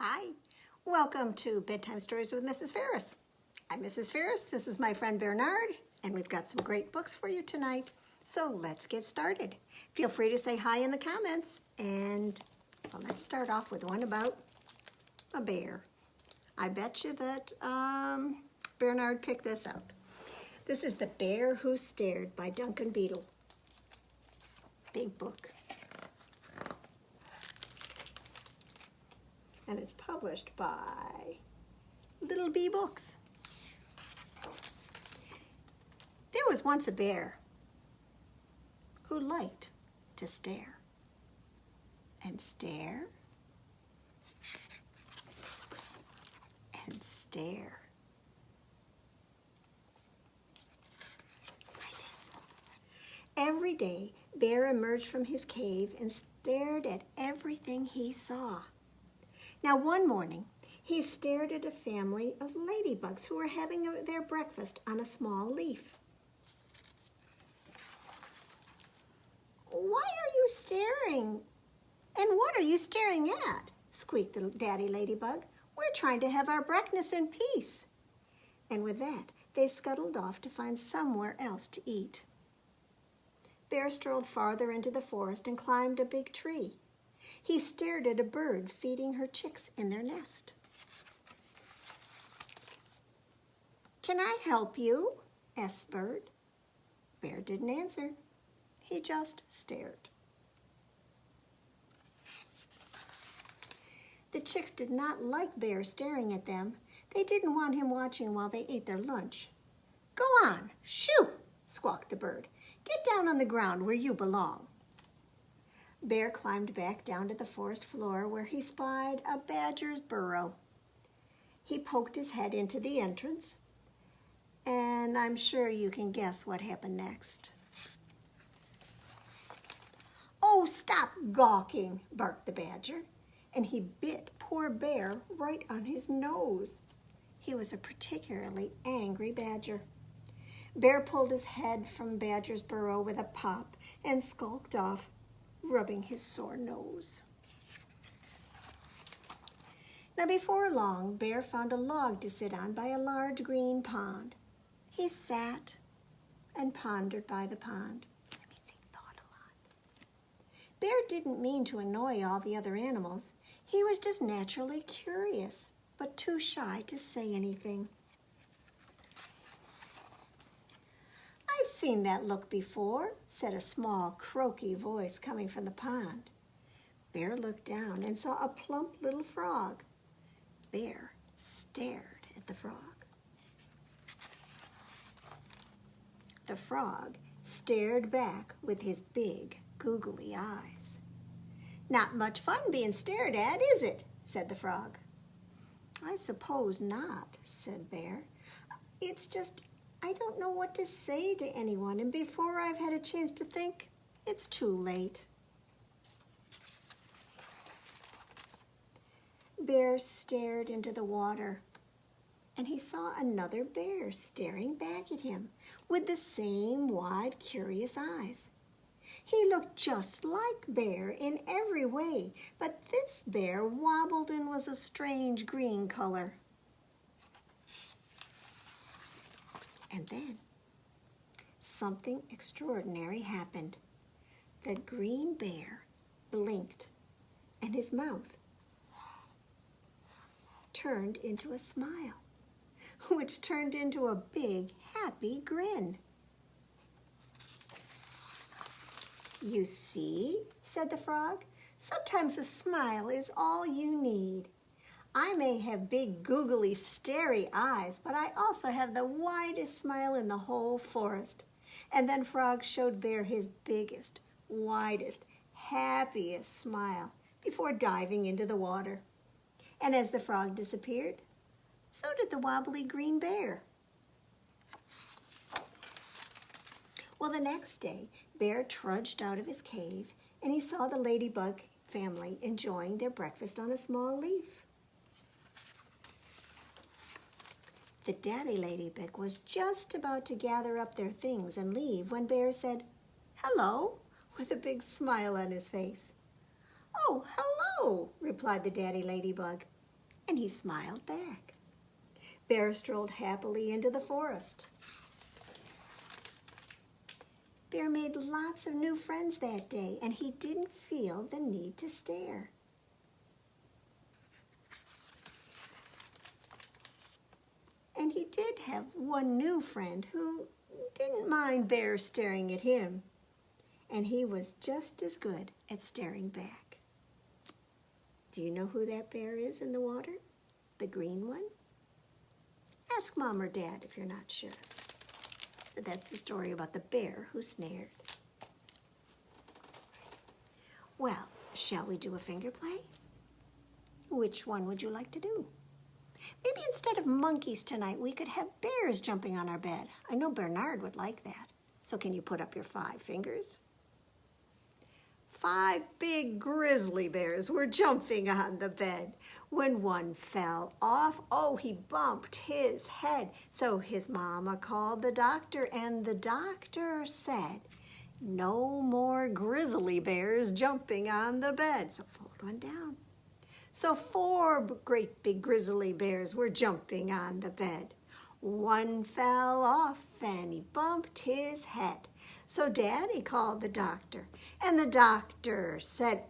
Hi, welcome to Bedtime Stories with Mrs. Ferris. I'm Mrs. Ferris, this is my friend Bernard, and we've got some great books for you tonight. So let's get started. Feel free to say hi in the comments, and well, let's start off with one about a bear. I bet you that Bernard picked this out. This is The Bear Who Stared by Duncan Beedle. Big book. And it's published by Little Bee Books. There was once a bear who liked to stare and stare and stare. Every day, Bear emerged from his cave and stared at everything he saw. Now, one morning, he stared at a family of ladybugs who were having their breakfast on a small leaf. "Why are you staring? And what are you staring at?" squeaked the daddy ladybug. "We're trying to have our breakfast in peace." And with that, they scuttled off to find somewhere else to eat. Bear strolled farther into the forest and climbed a big tree. He stared at a bird feeding her chicks in their nest. "Can I help you?" asked the bird. Bear didn't answer. He just stared. The chicks did not like Bear staring at them. They didn't want him watching while they ate their lunch. "Go on, shoo!" squawked the bird. "Get down on the ground where you belong." Bear climbed back down to the forest floor where he spied a badger's burrow. He poked his head into the entrance, and I'm sure you can guess what happened next. "Oh, stop gawking," barked the badger, and he bit poor Bear right on his nose. He was a particularly angry badger. Bear pulled his head from Badger's burrow with a pop and skulked off, rubbing his sore nose. Now, before long, Bear found a log to sit on by a large green pond. He sat and pondered by the pond. That means he thought a lot. Bear didn't mean to annoy all the other animals. He was just naturally curious, but too shy to say anything. "I've seen that look before," said a small, croaky voice coming from the pond. Bear looked down and saw a plump little frog. Bear stared at the frog. The frog stared back with his big, googly eyes. "Not much fun being stared at, is it?" said the frog. "I suppose not," said Bear. "It's just I don't know what to say to anyone, and before I've had a chance to think, it's too late." Bear stared into the water, and he saw another bear staring back at him with the same wide, curious eyes. He looked just like Bear in every way, but this bear wobbled and was a strange green color. And then something extraordinary happened. The green bear blinked, and his mouth turned into a smile, which turned into a big, happy grin. "You see," said the frog, "sometimes a smile is all you need. I may have big, googly, starey eyes, but I also have the widest smile in the whole forest." And then Frog showed Bear his biggest, widest, happiest smile before diving into the water. And as the frog disappeared, so did the wobbly green bear. Well, the next day, Bear trudged out of his cave, and he saw the ladybug family enjoying their breakfast on a small leaf. The daddy ladybug was just about to gather up their things and leave when Bear said, "Hello," with a big smile on his face. "Oh, hello," replied the daddy ladybug. and he smiled back. Bear strolled happily into the forest. Bear made lots of new friends that day, and he didn't feel the need to stare. And he did have one new friend who didn't mind Bear staring at him, and he was just as good at staring back. Do you know who that bear is in the water? The green one? Ask Mom or Dad if you're not sure. But that's the story about the bear who snared. Well, shall we do a finger play? Which one would you like to do? Maybe instead of monkeys tonight, we could have bears jumping on our bed. I know Bernard would like that. So can you put up your 5 fingers? 5 big grizzly bears were jumping on the bed. When one fell off, oh, he bumped his head. So his mama called the doctor, and the doctor said, no more grizzly bears jumping on the bed. So fold one down. So 4 great big grizzly bears were jumping on the bed. One fell off and he bumped his head. So Daddy called the doctor, and the doctor said,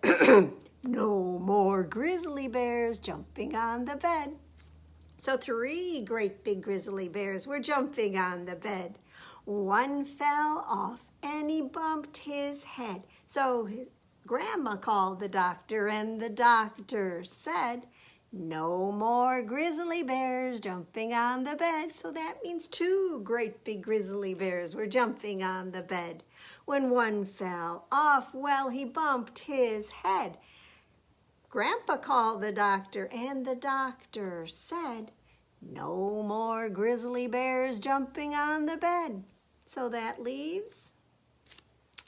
no more grizzly bears jumping on the bed. So 3 great big grizzly bears were jumping on the bed. One fell off and he bumped his head. So his Grandma called the doctor, and the doctor said, no more grizzly bears jumping on the bed. So that means 2 great big grizzly bears were jumping on the bed. When one fell off, well, he bumped his head. Grandpa called the doctor, and the doctor said, no more grizzly bears jumping on the bed. So that leaves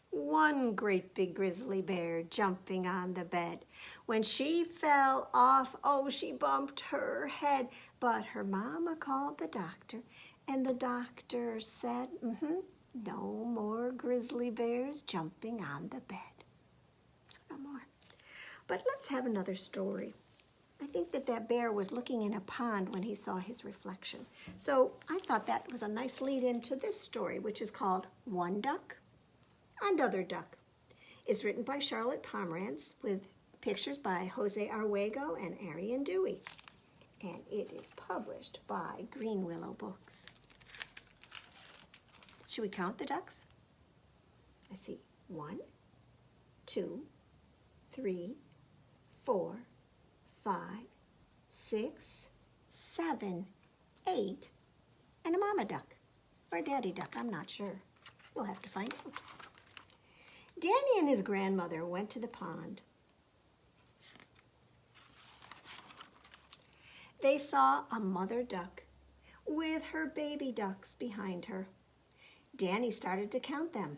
1 great big grizzly bear jumping on the bed. When she fell off, oh, she bumped her head. But her mama called the doctor, and the doctor said, no more grizzly bears jumping on the bed. So no more. But let's have another story. I think that bear was looking in a pond when he saw his reflection. So I thought that was a nice lead into this story, which is called One Duck, Another Duck. It's written by Charlotte Pomeranz with pictures by Jose Arguello and Arian Dewey. And it is published by Greenwillow Books. Should we count the ducks? I see 1, 2, 3, 4, 5, 6, 7, 8, and a mama duck. Or a daddy duck, I'm not sure. We'll have to find out. Danny and his grandmother went to the pond. They saw a mother duck with her baby ducks behind her. Danny started to count them.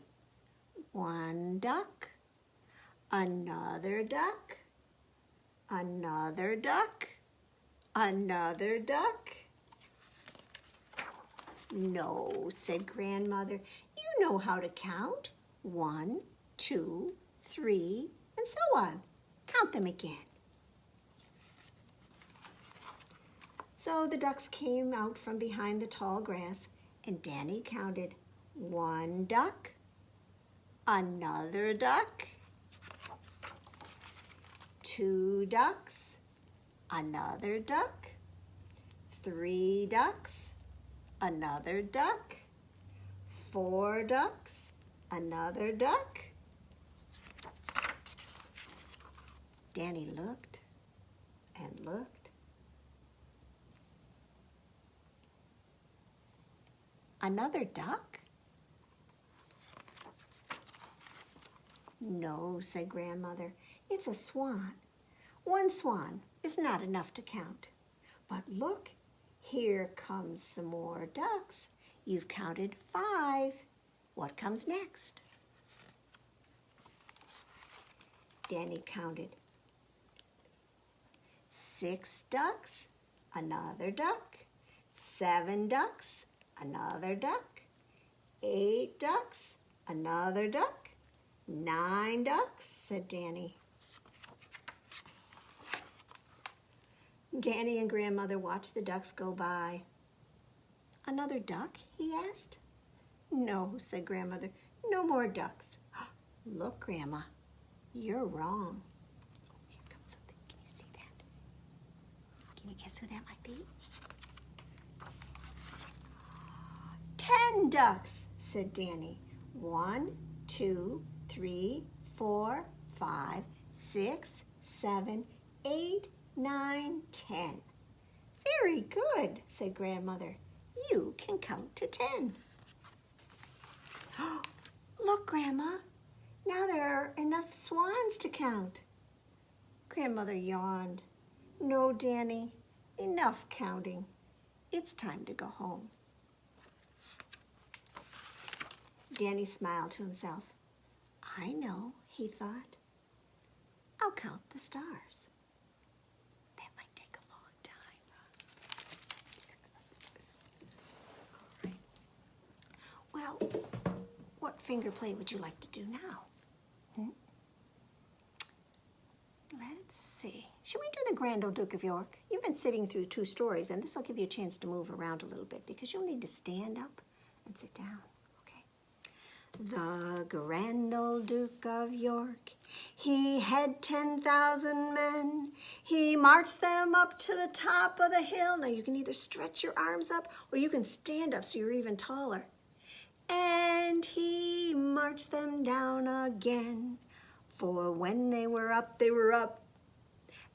1 duck, another duck, another duck, another duck. No, said Grandmother, you know how to count. 1, 2, 3, and so on. Count them again. So the ducks came out from behind the tall grass, and Danny counted 1 duck, another duck, 2 ducks, another duck, 3 ducks, another duck, 4 ducks, another duck. Danny looked and looked. Another duck? No, said Grandmother, it's a swan. 1 swan is not enough to count. But look, here comes some more ducks. You've counted 5. What comes next? Danny counted 6 ducks, another duck, 7 ducks, another duck, 8 ducks, another duck, 9 ducks, said Danny. Danny and Grandmother watched the ducks go by. "Another duck?" he asked. "No," said Grandmother, "no more ducks." "Look, Grandma, you're wrong." Here comes something. Can you see that? Can you guess who that might be? 10 ducks, said Danny. 1, 2, 3, 4, 5, 6, 7, 8, 9, 10. Very good, said Grandmother. You can count to 10. Look, Grandma, now there are enough swans to count. Grandmother yawned. No, Danny, enough counting. It's time to go home. Danny smiled to himself. I know, he thought. I'll count the stars. That might take a long time. Yes. All right. Well, what finger play would you like to do now? Let's see. Should we do the Grand Old Duke of York? You've been sitting through 2 stories, and this will give you a chance to move around a little bit because you'll need to stand up and sit down. The Grand Old Duke of York, he had 10,000 men. He marched them up to the top of the hill. Now you can either stretch your arms up or you can stand up so you're even taller. And he marched them down again. For when they were up, they were up.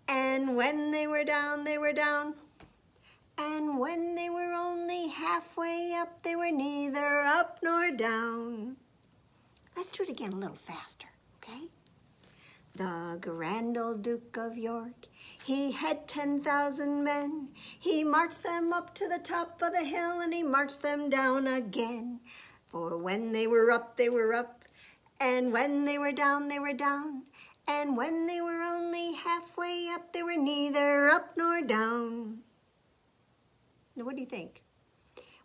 And when they were down, they were down. And when they were only halfway up, they were neither up nor down. Let's do it again a little faster, okay? The Grand Old Duke of York, he had 10,000 men. He marched them up to the top of the hill and he marched them down again. For when they were up, they were up. And when they were down, they were down. And when they were only halfway up, they were neither up nor down. Now, what do you think?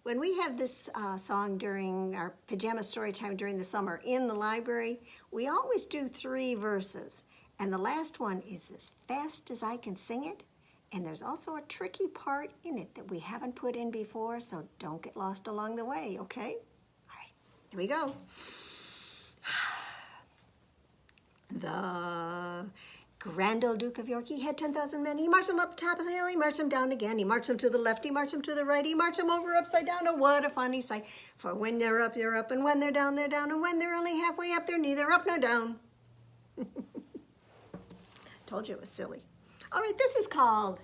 When we have this song during our pajama story time during the summer in the library, we always do 3 verses. And the last one is as fast as I can sing it. And there's also a tricky part in it that we haven't put in before, so don't get lost along the way, okay? All right, here we go. The Grand Old Duke of York, he had 10,000 men. He marched them up top of the hill, he marched them down again. He marched them to the left, he marched them to the right. He marched them over upside down. Oh, what a funny sight. For when they're up, they're up. And when they're down, they're down. And when they're only halfway up, they're neither up nor down. Told you it was silly. All right, this is called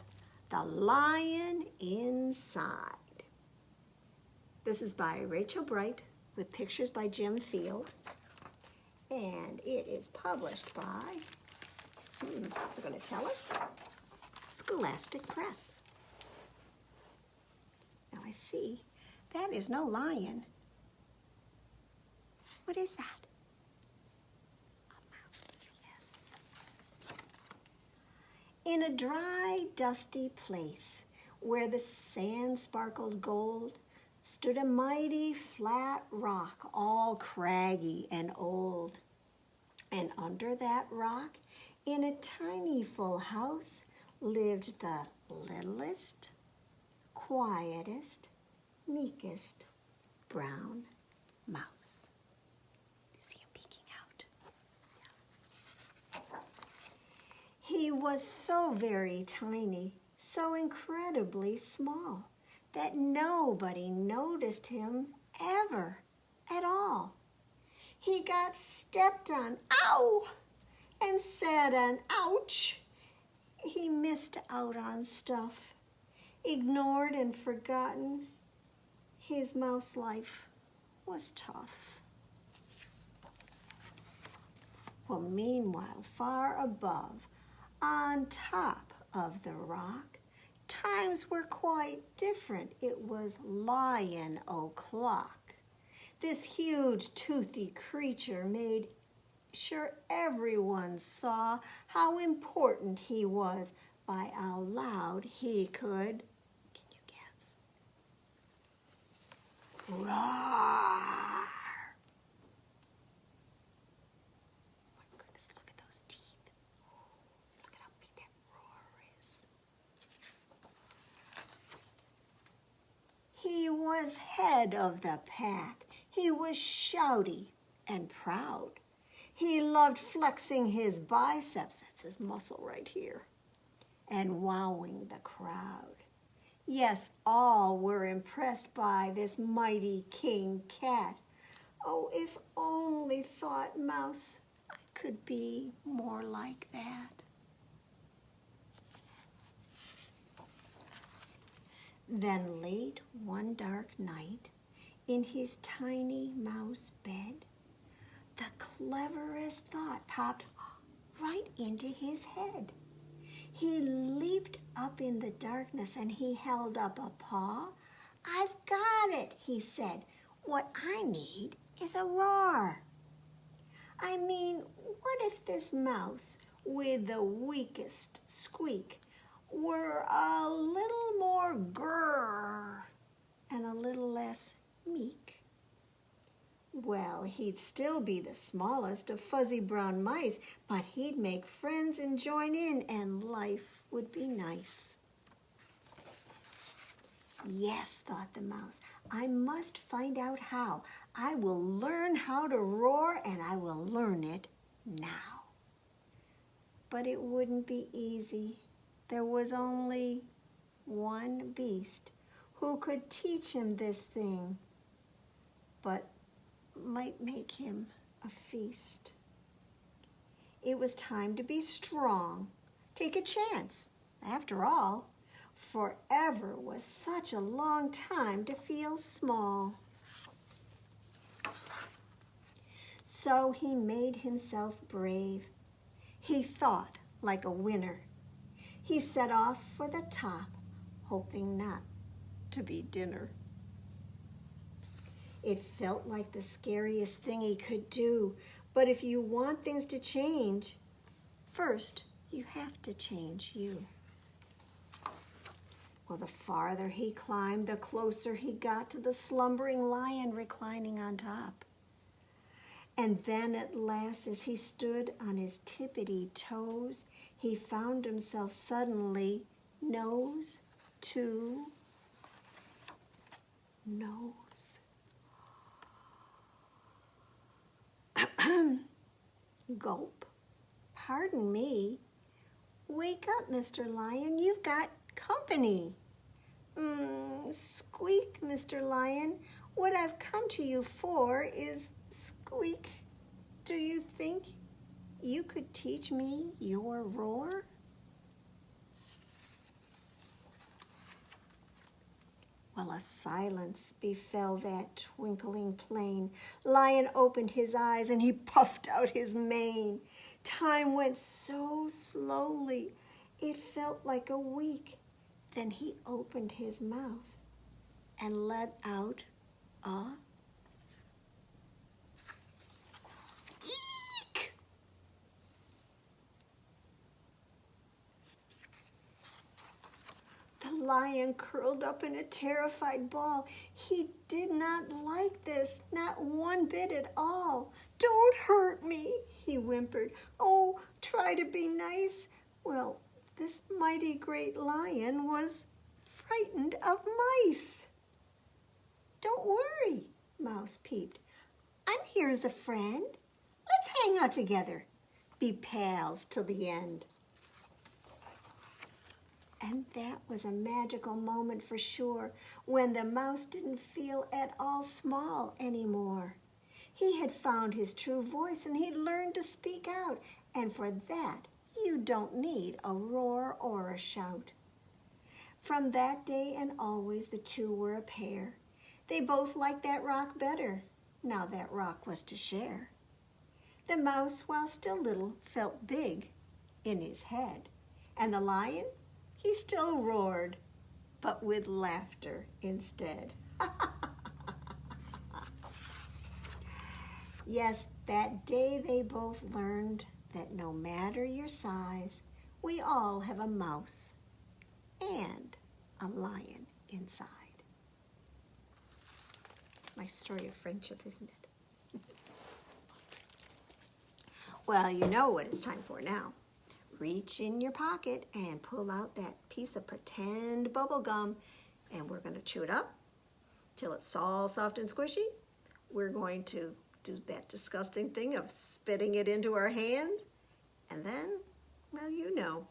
The Lion Inside. This is by Rachel Bright with pictures by Jim Field. And it is published by... What's it going to tell us? Scholastic Press. Now I see that is no lion. What is that? A mouse, yes. In a dry, dusty place where the sand sparkled gold stood a mighty flat rock, all craggy and old. And under that rock, in a tiny full house, lived the littlest, quietest, meekest brown mouse. You see him peeking out. He was so very tiny, so incredibly small, that nobody noticed him ever at all. He got stepped on, ow, and said an ouch. He missed out on stuff, ignored and forgotten. His mouse life was tough. Well, meanwhile, far above, on top of the rock, times were quite different. It was Lion O'Clock. This huge, toothy creature made sure everyone saw how important he was by how loud he could, can you guess? Roar! My goodness, look at those teeth. Look at how big that roar is. was head of the pack. He was shouty and proud. He loved flexing his biceps, that's his muscle right here, and wowing the crowd. Yes, all were impressed by this mighty king cat. Oh, if only, thought Mouse, I could be more like that. Then late one dark night, in his tiny mouse bed, the cleverest thought popped right into his head. He leaped up in the darkness and he held up a paw. "I've got it," he said. "What I need is a roar. I mean, what if this mouse with the weakest squeak were a little more grrr and a little less meek? Well, he'd still be the smallest of fuzzy brown mice, but he'd make friends and join in, and life would be nice." Yes, thought the mouse, I must find out how. I will learn how to roar, and I will learn it now. But it wouldn't be easy. There was only one beast who could teach him this thing, but might make him a feast. It was time to be strong, take a chance. After all, forever was such a long time to feel small. So he made himself brave. He thought like a winner. He set off for the top, hoping not to be dinner. It felt like the scariest thing he could do, but if you want things to change, first you have to change you. Well, the farther he climbed, the closer he got to the slumbering lion reclining on top. And then at last, as he stood on his tippity toes, he found himself suddenly nose to nose. Gulp. Pardon me. Wake up, Mr. Lion. You've got company. Squeak, Mr. Lion. What I've come to you for is squeak. Do you think you could teach me your roar? Well, a silence befell that twinkling plain. Lion opened his eyes and he puffed out his mane. Time went so slowly, it felt like a week. Then he opened his mouth and let out a eek. The lion curled up in a terrified ball. He did not like this, not one bit at all. "Don't hurt me," he whimpered. "Oh, try to be nice." Well, this mighty great lion was frightened of mice. "Don't worry," Mouse peeped. "I'm here as a friend. Let's hang out together. Be pals till the end." And that was a magical moment for sure, when the mouse didn't feel at all small anymore. He had found his true voice and he'd learned to speak out, and for that you don't need a roar or a shout. From that day and always the two were a pair. They both liked that rock better. Now that rock was to share. The mouse, while still little, felt big in his head, and the lion, he still roared, but with laughter instead. Yes, that day they both learned that no matter your size, we all have a mouse and a lion inside. My story of friendship, isn't it? Well, you know what it's time for now. Reach in your pocket and pull out that piece of pretend bubble gum, and we're going to chew it up till it's all soft and squishy. We're going to do that disgusting thing of spitting it into our hand, and then, well, you know,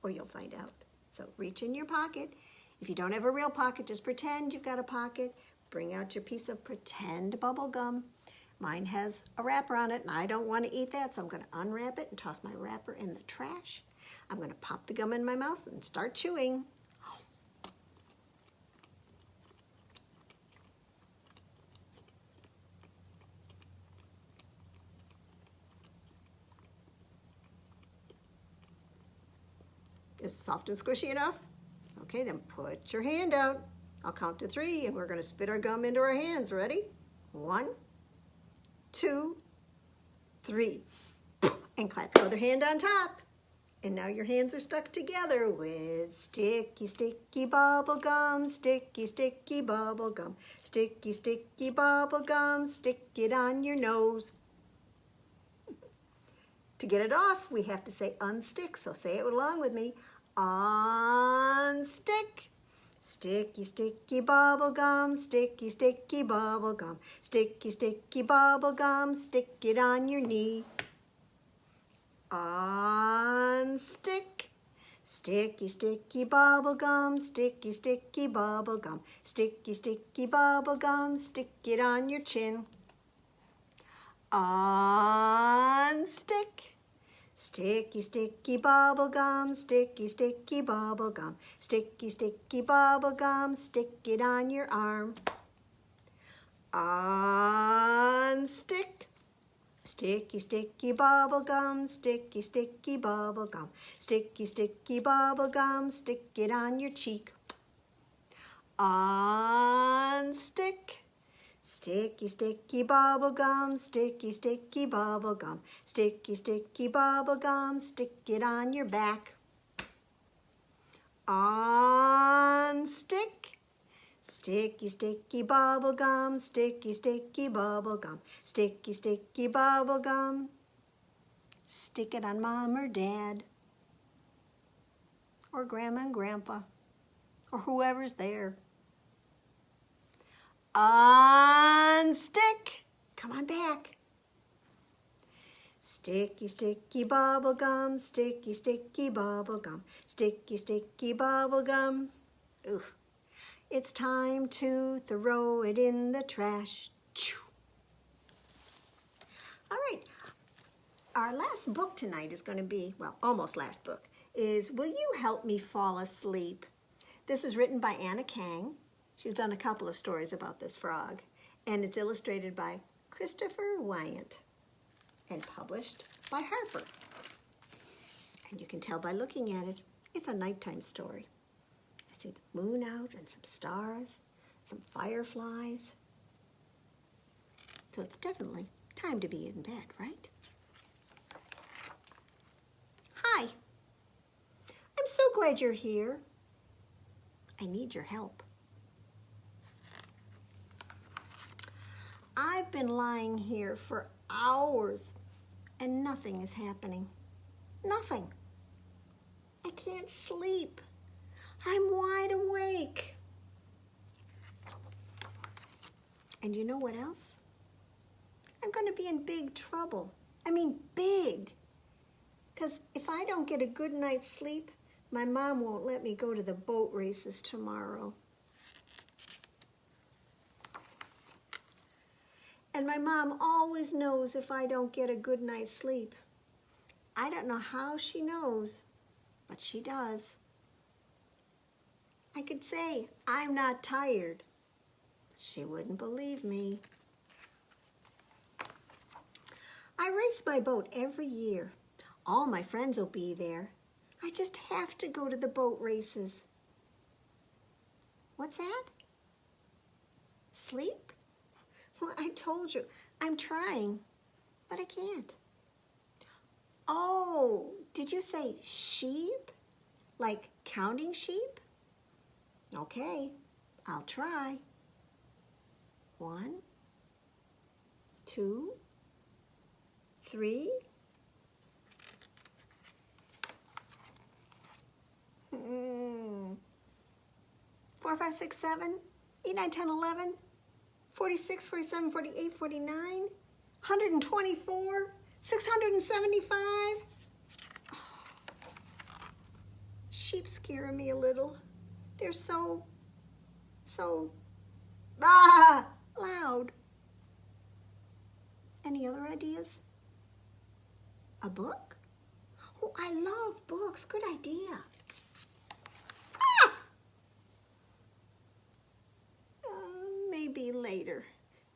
or you'll find out. So reach in your pocket. If you don't have a real pocket, just pretend you've got a pocket. Bring out your piece of pretend bubble gum. Mine has a wrapper on it, and I don't want to eat that, so I'm going to unwrap it and toss my wrapper in the trash. I'm going to pop the gum in my mouth and start chewing. Is it soft and squishy enough? Okay, then put your hand out. I'll count to 3, and we're going to spit our gum into our hands. Ready? 1, 2, 3. And clap your other hand on top. And now your hands are stuck together with sticky, sticky bubble gum, sticky, sticky bubble gum, sticky, sticky bubble gum, stick it on your nose. To get it off, we have to say unstick, so say it along with me. Unstick. Sticky, sticky bubble gum, sticky, sticky bubble gum, sticky, sticky bubble gum, stick it on your knee. Unstick. Sticky, sticky bubble gum, sticky, sticky bubble gum, sticky, sticky bubble gum, stick it on your chin. Unstick. Sticky, sticky bubble gum, sticky, sticky bubble gum, sticky, sticky bubble gum, stick it on your arm. Unstick. Sticky, sticky bubble gum, sticky, sticky bubble gum, sticky, sticky bubble gum, stick it on your cheek. Unstick. Sticky, sticky bubble gum, sticky, sticky bubble gum, sticky, sticky bubble gum, stick it on your back. Unstick. Sticky, sticky bubble gum, sticky, sticky bubble gum, sticky, sticky bubble gum. Stick it on Mom or Dad, or Grandma and Grandpa, or whoever's there. Unstick. Come on back. Sticky, sticky bubble gum, sticky, sticky bubble gum, sticky, sticky bubble gum. Ooh. It's time to throw it in the trash. Choo. All right. Our last book tonight is going to be, well, almost last book, is Will You Help Me Fall Asleep? This is written by Anna Kang. She's done a couple of stories about this frog, and it's illustrated by Christopher Wyant and published by Harper. And you can tell by looking at it, it's a nighttime story. I see the moon out and some stars, some fireflies. So it's definitely time to be in bed, right? Hi. I'm so glad you're here. I need your help. I've been lying here for hours and nothing is happening. Nothing. I can't sleep. I'm wide awake. And you know what else? I'm going to be in big trouble. I mean big. Because if I don't get a good night's sleep, my mom won't let me go to the boat races tomorrow. And my mom always knows if I don't get a good night's sleep. I don't know how she knows, but she does. I could say, I'm not tired. She wouldn't believe me. I race my boat every year. All my friends will be there. I just have to go to the boat races. What's that? Sleep? Well, I told you, I'm trying, but I can't. Oh, did you say sheep? Like counting sheep? Okay, I'll try. 1, 2, 3. 4, 5, 6, 7, 8, 9, 10, 11, 46, 47, 48, 49, 124, 675. Sheep scare me a little. They're so loud. Any other ideas? A book? Oh, I love books. Good idea. Maybe later.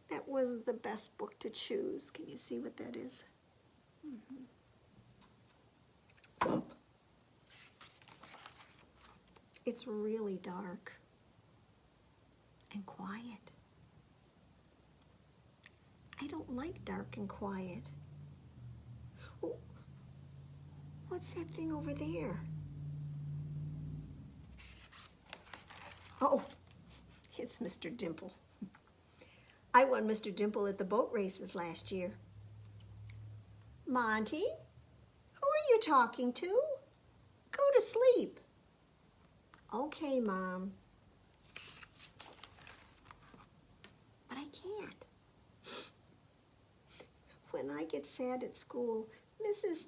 That wasn't the best book to choose. Can you see what that is? Bump. It's really dark and quiet. I don't like dark and quiet. Oh, what's that thing over there? Oh, it's Mr. Dimple. I won Mr. Dimple at the boat races last year. Monty, who are you talking to? Go to sleep. Okay, Mom. But I can't. When I get sad at school, Mrs.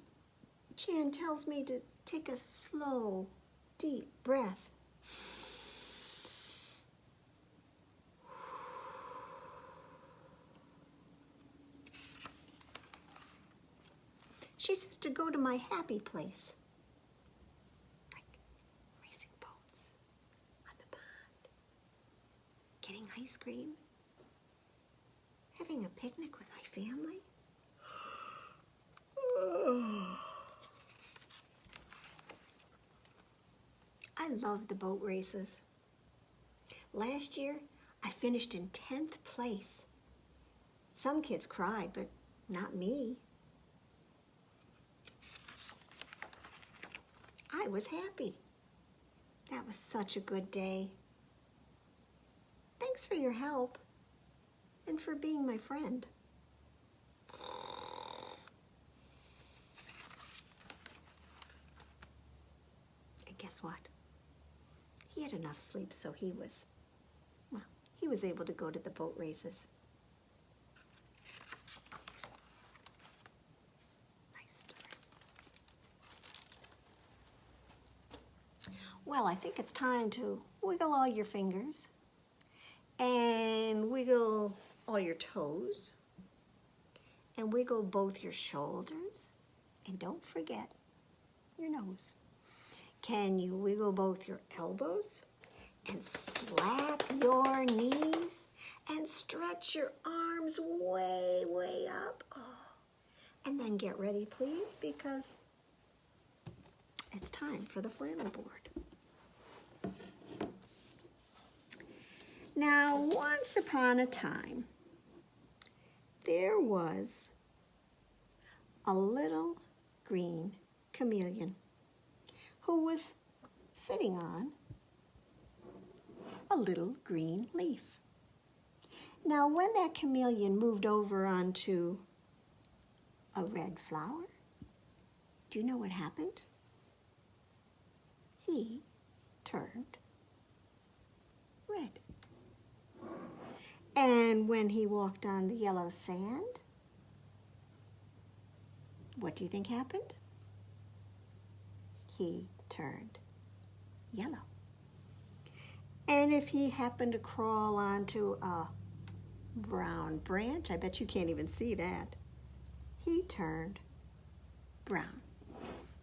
Chan tells me to take a slow, deep breath. She says to go to my happy place. Like racing boats on the pond, getting ice cream, having a picnic with my family. I love the boat races. Last year, I finished in 10th place. Some kids cried, but not me. I was happy. That was such a good day. Thanks for your help and for being my friend. And guess what? He had enough sleep, so he was able to go to the boat races. Well, I think it's time to wiggle all your fingers and wiggle all your toes and wiggle both your shoulders and don't forget your nose. Can you wiggle both your elbows and slap your knees and stretch your arms way, way up? Oh. And then get ready, please, because it's time for the flannel board. Now, once upon a time, there was a little green chameleon who was sitting on a little green leaf. Now, when that chameleon moved over onto a red flower, do you know what happened? He turned red. And when he walked on the yellow sand, what do you think happened? He turned yellow. And if he happened to crawl onto a brown branch, I bet you can't even see that, he turned brown.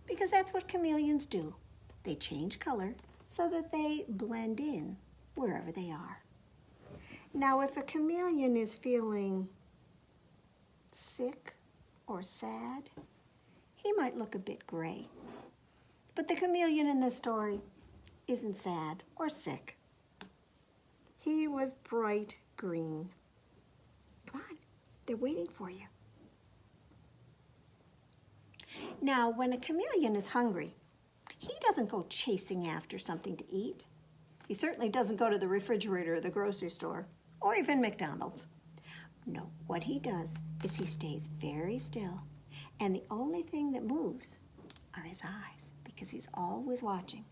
Because that's what chameleons do. They change color so that they blend in wherever they are. Now, if a chameleon is feeling sick or sad, he might look a bit gray. But the chameleon in this story isn't sad or sick. He was bright green. Come on, they're waiting for you. Now, when a chameleon is hungry, he doesn't go chasing after something to eat. He certainly doesn't go to the refrigerator or the grocery store, or even McDonald's. No, what he does is he stays very still, and the only thing that moves are his eyes, because he's always watching,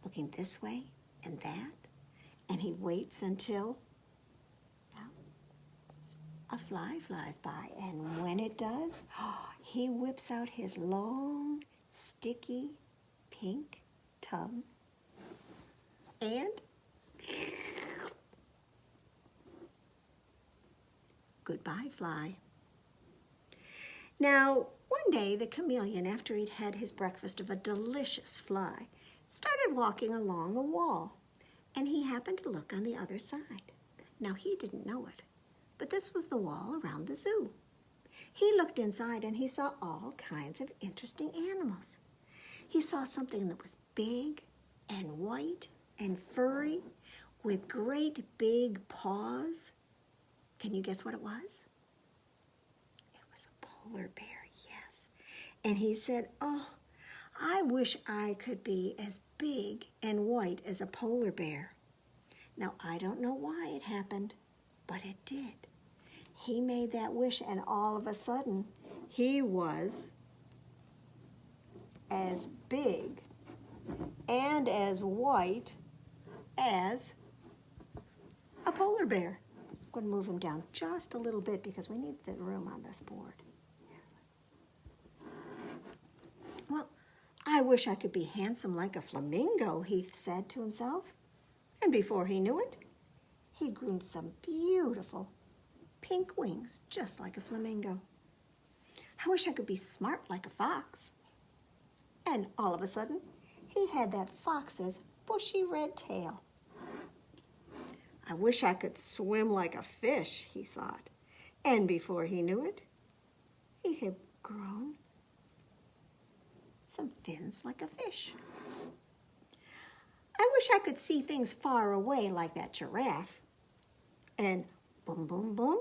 looking this way and that, and he waits until a fly flies by, and when it does, he whips out his long, sticky, pink tongue and goodbye, fly. Now, one day the chameleon, after he'd had his breakfast of a delicious fly, started walking along a wall, and he happened to look on the other side. Now, he didn't know it, but this was the wall around the zoo. He looked inside and he saw all kinds of interesting animals. He saw something that was big and white and furry with great big paws. Can you guess what it was? It was a polar bear, yes. And he said, "Oh, I wish I could be as big and white as a polar bear." Now, I don't know why it happened, but it did. He made that wish, and all of a sudden, he was as big and as white as a polar bear. I'm going to move him down just a little bit because we need the room on this board. Well, I wish I could be handsome like a flamingo, he said to himself. And before he knew it, he grew some beautiful pink wings, just like a flamingo. I wish I could be smart like a fox. And all of a sudden, he had that fox's bushy red tail. I wish I could swim like a fish, he thought. And before he knew it, he had grown some fins like a fish. I wish I could see things far away like that giraffe. And boom, boom, boom,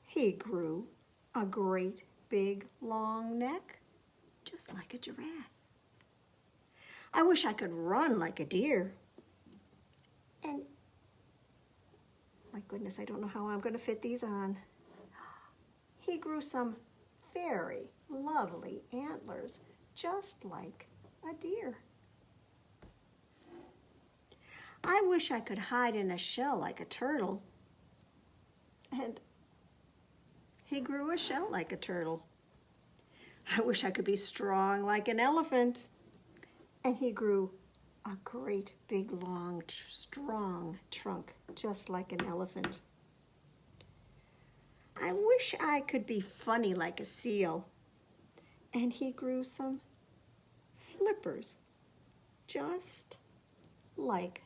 he grew a great big long neck, just like a giraffe. I wish I could run like a deer. And my goodness, I don't know how I'm going to fit these on. He grew some very lovely antlers, just like a deer. I wish I could hide in a shell like a turtle. And he grew a shell like a turtle. I wish I could be strong like an elephant. And he grew a great big long strong trunk just like an elephant. I wish I could be funny like a seal. And he grew some flippers just like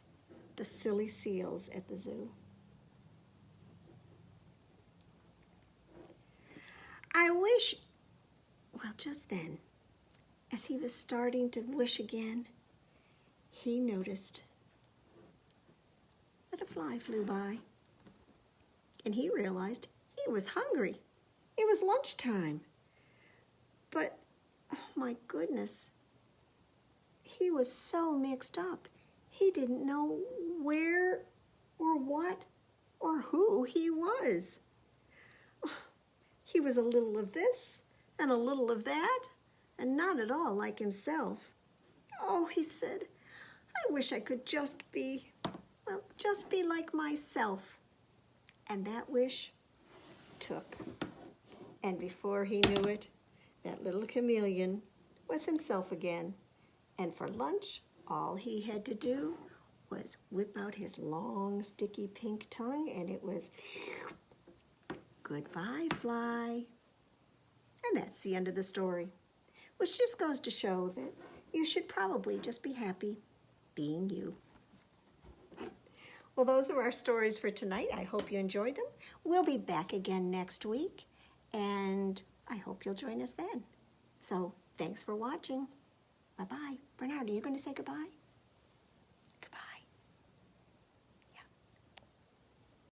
the silly seals at the zoo. I wish, well, just then, as he was starting to wish again, he noticed that a fly flew by, and he realized he was hungry. It was lunchtime. But, oh my goodness, he was so mixed up. He didn't know where or what or who he was. He was a little of this and a little of that, and not at all like himself. Oh, he said, I wish I could just be like myself. And that wish took. And before he knew it, that little chameleon was himself again. And for lunch, all he had to do was whip out his long, sticky pink tongue, and it was, goodbye, fly. And that's the end of the story, which just goes to show that you should probably just be happy being you. Well, those are our stories for tonight. I hope you enjoyed them. We'll be back again next week, and I hope you'll join us then. So thanks for watching. Bye-bye. Bernard, are you going to say goodbye?